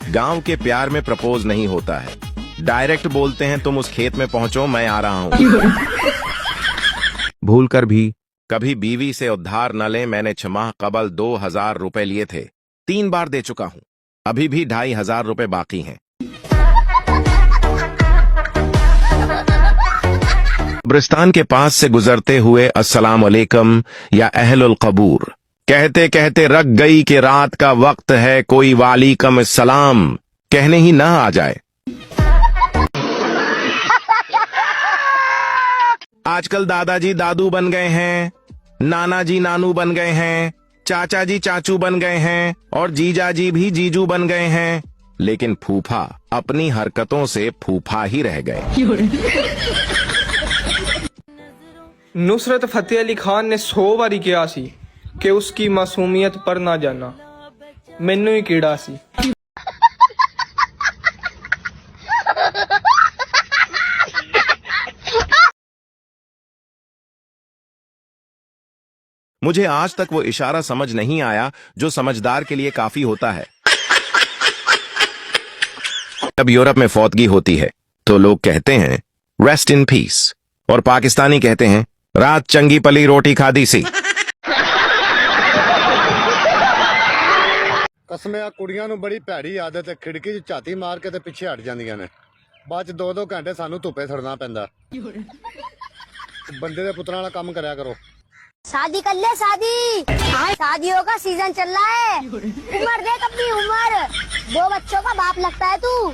गांव के प्यार में प्रपोज नहीं होता है, डायरेक्ट बोलते हैं तुम उस खेत में पहुंचो, मैं आ रहा हूं। भूल कर भी कभी बीवी से उधार न ले। मैंने 6 माह कबल 2000 रुपए लिए थे, 3 बार दे चुका हूं, अभी भी 2500 रुपए बाकी हैं। कब्रिस्तान के पास से गुजरते हुए अस्सलाम वालेकुम या अहलुल कबूर कहते कहते रख गई कि रात का वक्त है, कोई वालेकुम सलाम कहने ही ना आ जाए। आजकल दादाजी दादू बन गए हैं, नाना जी नानू बन गए हैं, चाचा जी चाचू बन गए हैं और जीजा जी भी जीजू बन गए हैं, लेकिन फूफा अपनी हरकतों से फूफा ही रह गए। नुसरत फतेह अली खान ने 100 बारी कहा सी कि उसकी मासूमियत पर ना जाना, मैनू ही कीड़ा सी। मुझे आज तक वो इशारा समझ नहीं आया जो समझदार के लिए काफी होता है। जब यूरोप में फौतगी होती है तो लोग कहते हैं रेस्ट इन पीस, और पाकिस्तानी कहते हैं रात चंगी पली रोटी खादी सी। कसम आ कुड़ियां नूं बड़ी भैड़ी आदत है, खिड़की च झाती मार के ते पिछे हट जांदियां ने, बाद च 2-2 घंटे सानू धुप्पे सड़ना पैंदा। बंदे दे पुत्रां वाला काम करया करो। शादी कर ले, शादियों का सीजन चल रहा है, उम्र देख अपनी उम्र, 2 बच्चों का बाप लगता है तू।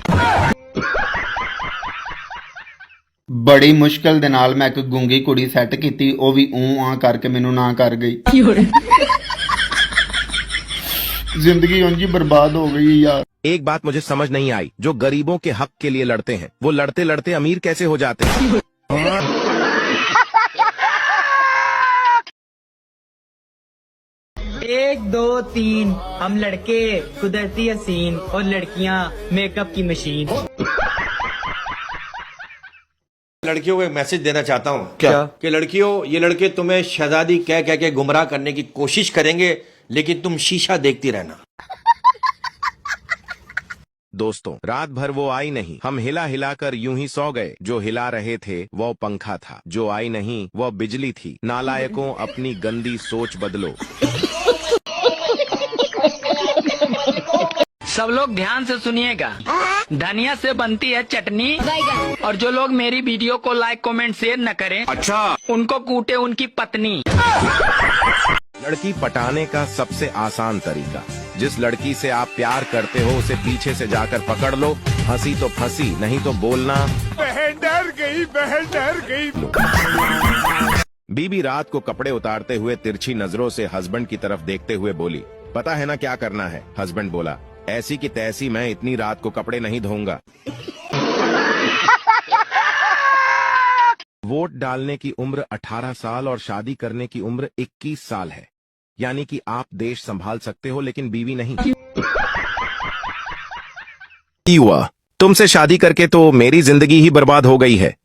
बड़ी मुश्किल दे नाल मैं एक गूंगी कुड़ी सैट कीती, ओ भी आ करके मैनू ना कर गई। जिंदगी उंजी बर्बाद हो गई यार। एक बात मुझे समझ नहीं आई, जो गरीबों के हक के लिए लड़ते हैं वो लड़ते लड़ते अमीर कैसे हो जाते हैं? 1 2 3 हम लड़के कुदरती हसीन और लड़कियां मेकअप की मशीन। लड़कियों को एक मैसेज देना चाहता हूँ क्या? कि लड़कियों, ये लड़के तुम्हें शहजादी कह कह के गुमराह करने की कोशिश करेंगे, लेकिन तुम शीशा देखती रहना। दोस्तों, रात भर वो आई नहीं, हम हिला हिला कर यूं ही सो गए। जो हिला रहे थे वो पंखा था, जो आई नहीं वो बिजली थी। नालायकों, अपनी गंदी सोच बदलो। सब लोग ध्यान से सुनिएगा, धनिया से बनती है चटनी, और जो लोग मेरी वीडियो को लाइक कमेंट शेयर न करें, अच्छा, उनको कूटे उनकी पत्नी। लड़की पटाने का सबसे आसान तरीका, जिस लड़की से आप प्यार करते हो उसे पीछे से जाकर पकड़ लो, हंसी तो फंसी, नहीं तो बोलना बहन डर गई, बहन डर गई। बीबी रात को कपड़े उतारते हुए तिरछी नजरों से हस्बैंड की तरफ देखते हुए बोली, पता है ना क्या करना है? हस्बैंड बोला, ऐसी की तैसी, मैं इतनी रात को कपड़े नहीं धोऊंगा। वोट डालने की उम्र 18 साल और शादी करने की उम्र 21 साल है, यानी कि आप देश संभाल सकते हो लेकिन बीवी नहीं। हुआ तुमसे शादी करके तो मेरी जिंदगी ही बर्बाद हो गई है।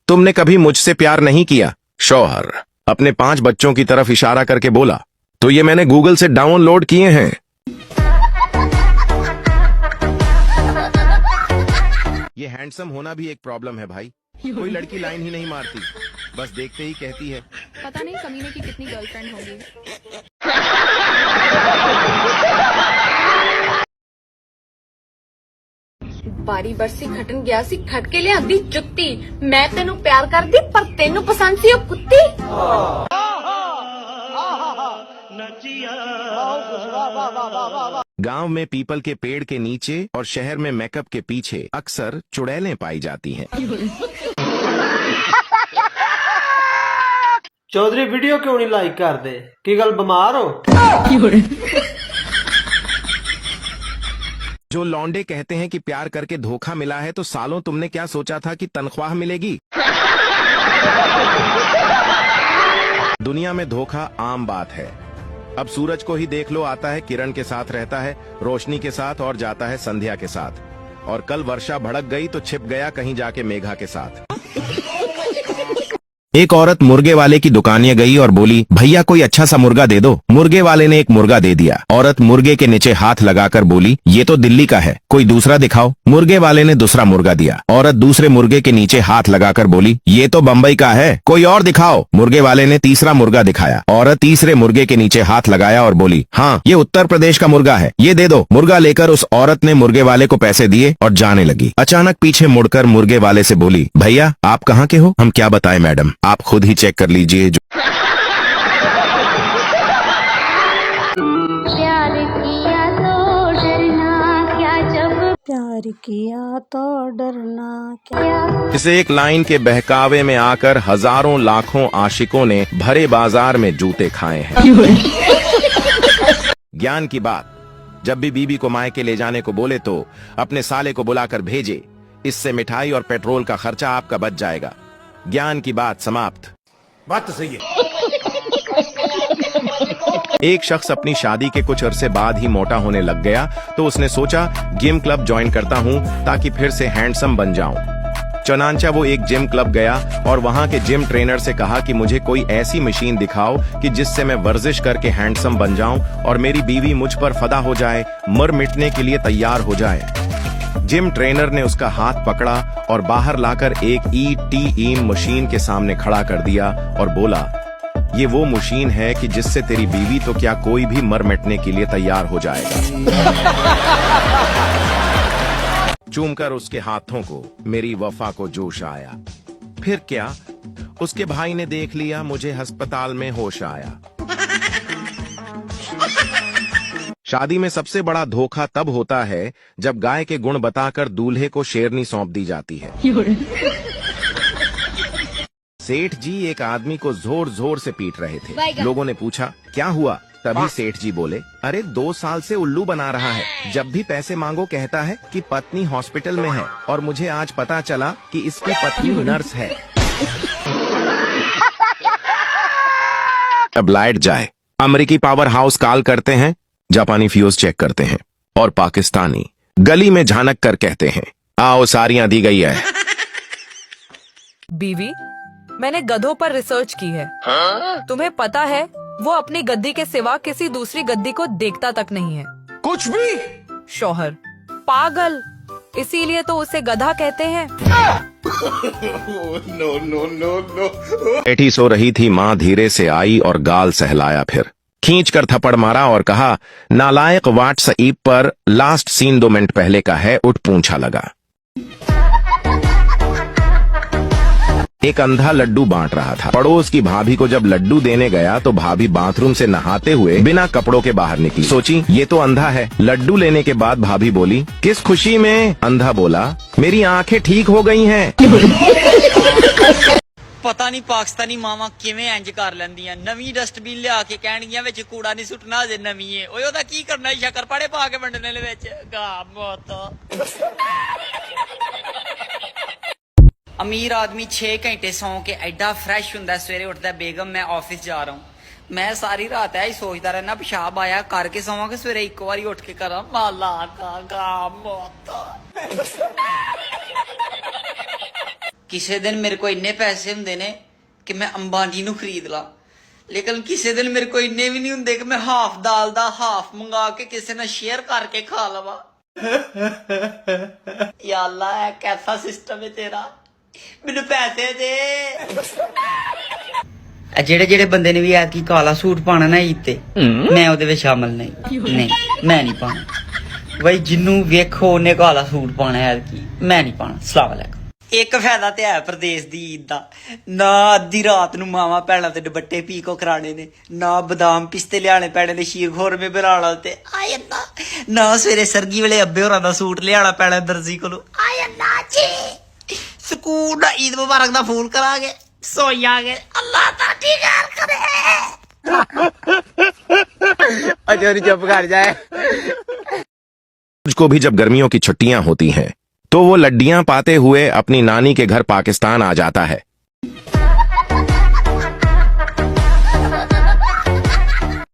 तुमने कभी मुझसे प्यार नहीं किया। शौहर अपने 5 बच्चों की तरफ इशारा करके बोला, तो ये मैंने गूगल से डाउनलोड किए हैं। ये हैंडसम होना भी एक प्रॉब्लम है भाई, कोई लड़की लाइन ही नहीं मारती, बस देखते ही कहती है पता नहीं कमीने की कितनी गर्लफ्रेंड होगी। बारी बरसी खटन गया सी खट के लिए अद्धी जुत्ती, मैं तेनू प्यार कर दी पर तेनू पसंद सी ओ कुत्ती। गांव में पीपल के पेड़ के नीचे और शहर में मेकअप के पीछे अक्सर चुड़ैलें पाई जाती हैं। चौधरी वीडियो क्यों नहीं लाइक कर दे, की गल बीमार हो? जो लौंडे कहते हैं कि प्यार करके धोखा मिला है, तो सालों तुमने क्या सोचा था कि तनख्वाह मिलेगी? दुनिया में धोखा आम बात है। अब सूरज को ही देख लो, आता है किरण के साथ, रहता है रोशनी के साथ और जाता है संध्या के साथ, और कल वर्षा भड़क गई तो छिप गया कहीं जाके मेघा के साथ। एक औरत मुर्गे वाले की दुकानिया गई और बोली, भैया कोई अच्छा सा मुर्गा दे दो। मुर्गे वाले ने एक मुर्गा दे दिया। औरत मुर्गे के नीचे हाथ लगाकर बोली, ये तो दिल्ली का है, कोई दूसरा दिखाओ। मुर्गे वाले ने दूसरा मुर्गा दिया। औरत दूसरे मुर्गे के नीचे हाथ लगाकर बोली, ये तो बम्बई का है, कोई और दिखाओ। मुर्गे वाले ने तीसरा मुर्गा दिखाया। औरत तीसरे मुर्गे के नीचे हाथ लगाया और बोली, हाँ ये उत्तर प्रदेश का मुर्गा है, ये दे दो। मुर्गा लेकर उस औरत ने मुर्गे वाले को पैसे दिए और जाने लगी। अचानक पीछे मुड़कर मुर्गे वाले से बोली, भैया आप कहाँ के हो? हम क्या बताएं मैडम, आप खुद ही चेक कर लीजिए। प्यार किया तो डरना क्या। इसे एक लाइन के बहकावे में आकर हजारों लाखों आशिकों ने भरे बाजार में जूते खाए हैं। ज्ञान की बात, जब भी बीबी को मायके ले जाने को बोले तो अपने साले को बुलाकर भेजे, इससे मिठाई और पेट्रोल का खर्चा आपका बच जाएगा। ज्ञान की बात समाप्त। बात तो सही है। एक शख्स अपनी शादी के कुछ अरसे बाद ही मोटा होने लग गया, तो उसने सोचा जिम क्लब ज्वाइन करता हूं ताकि फिर से हैंडसम बन जाऊं। चनांचा वो एक जिम क्लब गया और वहां के जिम ट्रेनर से कहा कि मुझे कोई ऐसी मशीन दिखाओ कि जिससे मैं वर्जिश करके हैंडसम बन जाऊं और मेरी बीवी मुझ पर फदा हो जाए, मर मिटने के लिए तैयार हो जाए। जिम ट्रेनर ने उसका हाथ पकड़ा और बाहर लाकर एक ETE मशीन के सामने खड़ा कर दिया और बोला, ये वो मशीन है कि जिससे तेरी बीवी तो क्या कोई भी मर मिटने के लिए तैयार हो जाएगा। चूमकर उसके हाथों को मेरी वफा को जोश आया। फिर क्या, उसके भाई ने देख लिया, मुझे अस्पताल में होश आया। शादी में सबसे बड़ा धोखा तब होता है जब गाय के गुण बताकर दूल्हे को शेरनी सौंप दी जाती है। सेठ जी एक आदमी को जोर जोर से पीट रहे थे। लोगों ने पूछा क्या हुआ? तभी सेठ जी बोले, अरे 2 साल से उल्लू बना रहा है, जब भी पैसे मांगो कहता है कि पत्नी हॉस्पिटल में है और मुझे आज पता चला कि इसकी पत्नी नर्स है। अब लाइट जाए, अमेरिकी पावर हाउस कॉल करते हैं, जापानी फ्यूज चेक करते हैं और पाकिस्तानी गली में झानक कर कहते हैं, आओ सारियां दी गई है। बीवी, मैंने गधों पर रिसर्च की है। तुम्हें पता है वो अपनी गद्दी के सिवा किसी दूसरी गद्दी को देखता तक नहीं है। कुछ भी? शौहर पागल, इसीलिए तो उसे गधा कहते हैं। बेटी सो रही थी, माँ धीरे से आई और गाल सहलाया, फिर खींचकर थप्पड़ मारा और कहा, नालायक, व्हाट्सएप पर लास्ट सीन 2 मिनट पहले का है, उठ पूंछा लगा। एक अंधा लड्डू बांट रहा था। पड़ोस की भाभी को जब लड्डू देने गया तो भाभी बाथरूम से नहाते हुए बिना कपड़ों के बाहर निकली। सोची ये तो अंधा है। लड्डू लेने के बाद भाभी बोली, किस खुशी में? अंधा बोला, मेरी आंखें ठीक हो गई हैं। पता नहीं पाकिस्तानी मावा किवें इंज कर लैंदियां। नवी डस्टबिन लिया के कहणगियां विच कूड़ा नहीं सुटना, जे नवी है ओए ओदा की करना, शक्कर पाड़े पा के वंडने दे विच गा मौत। अमीर आदमी 6 घंटे सौ के एडा फ्रेश हुंदा, सवेरे उठता है, बेगम मैं ऑफिस जा रहा हूँ। मैं सारी रात ऐ सोचता रहना, पेशाब आया करके सोवां कि सवेरे एक बारी उठ के करा, माला गा मौत। किसी दिन मेरे को इन्ने पैसे हुंदे ने कि मैं अंबानी नू खरीद ला, लेकिन किसी दिन मेरे को इन्ने भी नहीं हुंदे कि मैं हाफ दाल दा हाफ मंगा के किसी ने शेयर करके खा लवा। या अल्लाह, कैसा सिस्टम है तेरा, मैनू पैसे दे। जेड़े जेड़े बंदे ने भी ऐतकी काला सूट पाना ना ईद ते, मैं ओदे विच शामिल नहीं मैं नहीं पाना। भाई जिन्नू वेखो उन्ने काला सूट पाना है ऐतकी, मैं नहीं पाना। अस्सलाम वालेकुम। एक फायदा ते है प्रदेश दी ईद दा, ना अद्धी रात नू मावा भैणां ते दुपट्टे पीको कराने ने, ना बदाम पिस्ते लियाने पैने ने शीर खोरमे बनाना ते आए ना सवेरे सरगी वेले अब्बे होरां दा सूट लियाना पैना दर्जी कोलों। आए ना जी सकून दा ईद मुबारक दा फूल करांगे, सोई आगे, अल्लाह ताटी खैर करे। अजर चुप कर जाए। मुझको भी जब गर्मियों की छुट्टियां होती हैं तो वो लड्डियां पाते हुए अपनी नानी के घर पाकिस्तान आ जाता है।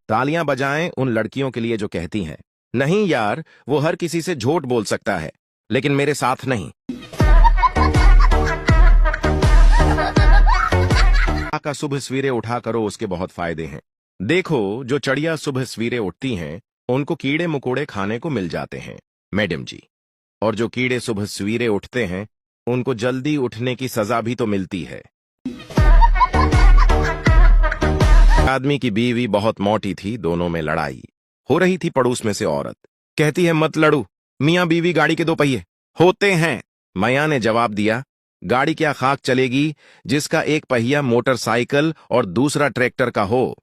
तालियां बजाएं उन लड़कियों के लिए जो कहती हैं, नहीं यार वो हर किसी से झूठ बोल सकता है लेकिन मेरे साथ नहीं। का सुबह सवेरे उठा करो, उसके बहुत फायदे हैं। देखो, जो चिड़िया सुबह सवेरे उठती हैं उनको कीड़े मकोड़े खाने को मिल जाते हैं मैडम जी, और जो कीड़े सुबह सवेरे उठते हैं उनको जल्दी उठने की सजा भी तो मिलती है। आदमी की बीवी बहुत मोटी थी, दोनों में लड़ाई हो रही थी। पड़ोस में से औरत कहती है, मत लड़ो, मियां बीवी गाड़ी के दो पहिए होते हैं। मियां ने जवाब दिया, गाड़ी क्या खाक चलेगी जिसका एक पहिया मोटरसाइकिल और दूसरा ट्रैक्टर का हो।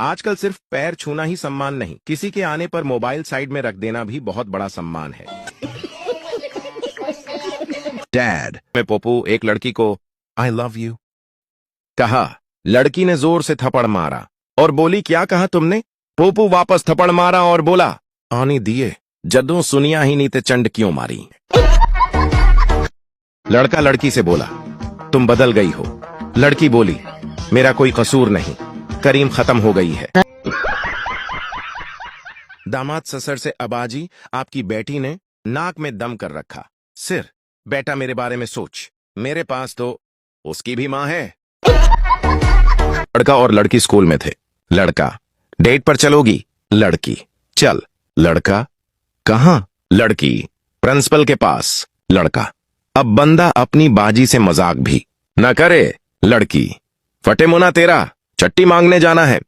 आजकल सिर्फ पैर छूना ही सम्मान नहीं, किसी के आने पर मोबाइल साइड में रख देना भी बहुत बड़ा सम्मान है। डैड, मैं पोपू एक लड़की को आई लव यू कहा। लड़की ने जोर से थप्पड़ मारा और बोली, क्या कहा तुमने? पोपू वापस थप्पड़ मारा और बोला, आने दिए, जदों सुनिया ही नहीं ते चंड क्यों मारी। लड़का लड़की से बोला, तुम बदल गई हो। लड़की बोली, मेरा कोई कसूर नहीं, करीम खत्म हो गई है। दामाद ससुर से, अबाजी आपकी बेटी ने नाक में दम कर रखा। सिर, बेटा मेरे बारे में सोच, मेरे पास तो उसकी भी मां है। लड़का और लड़की स्कूल में थे। लड़का, डेट पर चलोगी? लड़की, चल। लड़का, कहां? लड़की, प्रिंसिपल के पास। लड़का, अब बंदा अपनी बाजी से मजाक भी न करे। लड़की, फटे मुना तेरा, छट्टी मांगने जाना है।